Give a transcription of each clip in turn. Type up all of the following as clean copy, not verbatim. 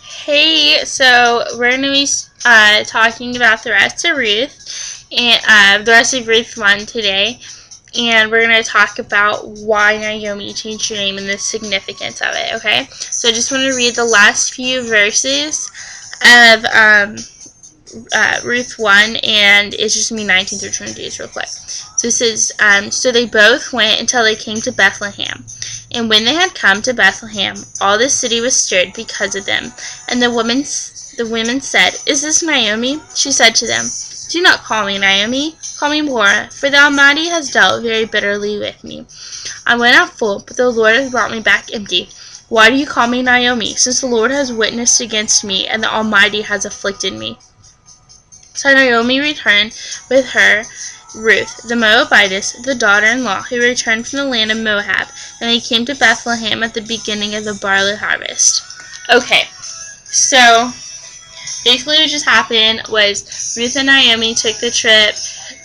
Hey, so we're going to be talking about the rest of Ruth, and the rest of Ruth 1 today, and we're going to talk about why Naomi changed her name and the significance of it, okay? So I just want to read the last few verses of Ruth 1, and it's just me 19 through 20 real quick. So it says, so they both went until they came to Bethlehem. And when they had come to Bethlehem, all the city was stirred because of them. And the women said, Is this Naomi? She said to them, Do not call me Naomi, call me Mora, for the Almighty has dealt very bitterly with me. I went out full, but the Lord has brought me back empty. Why do you call me Naomi, since the Lord has witnessed against me, and the Almighty has afflicted me? So Naomi returned with her Ruth, the Moabitess, the daughter-in-law, who returned from the land of Moab, and they came to Bethlehem at the beginning of the barley harvest. Okay, so basically what just happened was Ruth and Naomi took the trip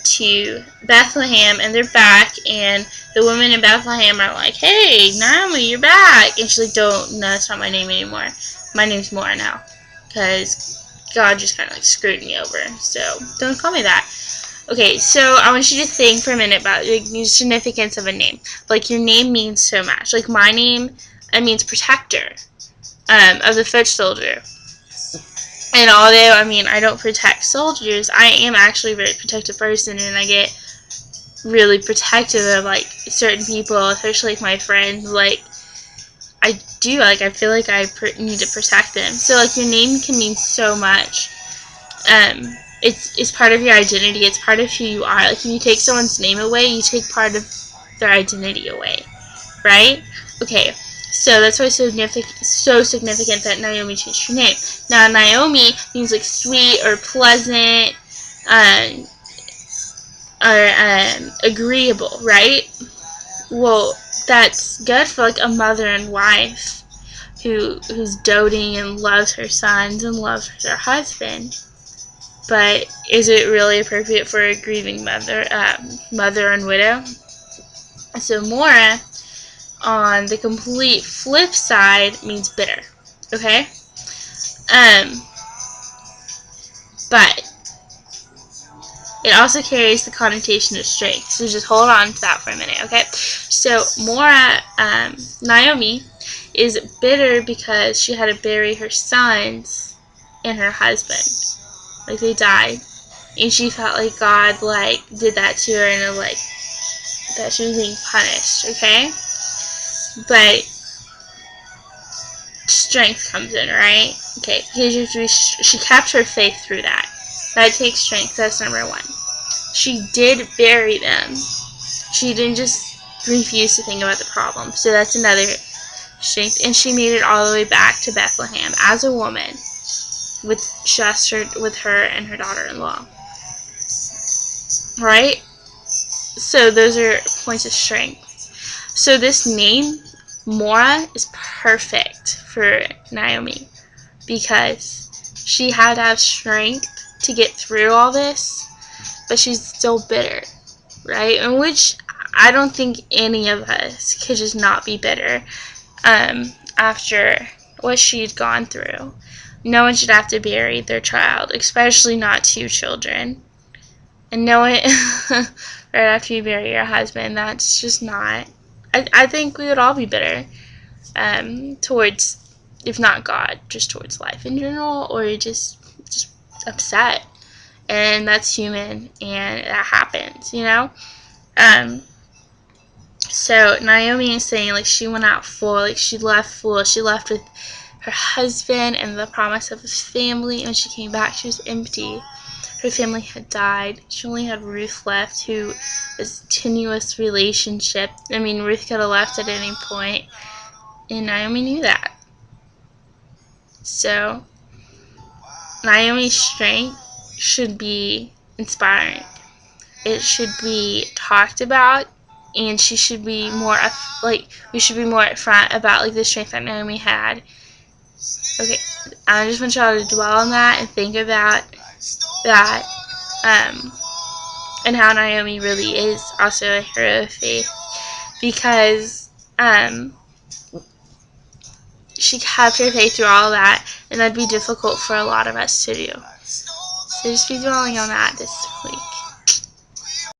to Bethlehem, and they're back, and the women in Bethlehem are like, Hey, Naomi, you're back. And she's like, no, that's not my name anymore. My name's Mora now, because God just kind of like screwed me over, so don't call me that. Okay, so I want you to think for a minute about like, the significance of a name. Like, your name means so much. Like, my name, it means protector of the foot soldier. And although, I don't protect soldiers, I am actually a very protective person, and I get really protective of, like, certain people, especially, like, my friends. Like, I feel like I need to protect them. So, like, your name can mean so much. It's part of your identity. It's part of who you are. Like, if you take someone's name away, you take part of their identity away, right? Okay, so that's why it's so significant that Naomi changed her name. Now, Naomi means like sweet or pleasant, or agreeable, right? Well, that's good for like a mother and wife who's doting and loves her sons and loves her husband. But is it really appropriate for a grieving mother and widow? So Mora, on the complete flip side, means bitter. Okay? But it also carries the connotation of strength. So just hold on to that for a minute, okay? So Mora, Naomi, is bitter because she had to bury her sons and her husband. Like, they died. And she felt like God, like, did that to her, and, like, that she was being punished, okay? But strength comes in, right? Okay, because she kept her faith through that. That takes strength. That's number one. She did bury them. She didn't just refuse to think about the problem. So that's another strength. And she made it all the way back to Bethlehem as a woman with her and her daughter-in-law. Right? So those are points of strength. So this name, Mora, is perfect for Naomi because she had to have strength to get through all this, but she's still bitter, right? In which I don't think any of us could just not be bitter after what she'd gone through. No one should have to bury their child, especially not two children. And no one, right after you bury your husband, that's just not. I think we would all be bitter towards, if not God, just towards life in general, or just upset. And that's human, and that happens, you know? So Naomi is saying, like, she went out full, like, she left full. She left with her husband and the promise of his family, and when she came back, she was empty. Her family had died. She only had Ruth left, who was a tenuous relationship. Ruth could have left at any point, and Naomi knew that. So, Naomi's strength should be inspiring. It should be talked about, and she should be more, we should be more upfront about, like, the strength that Naomi had. Okay, I just want y'all to dwell on that and think about that, and how Naomi really is also a hero of faith, because she kept her faith through all of that, and that'd be difficult for a lot of us to do. So just be dwelling on that this week.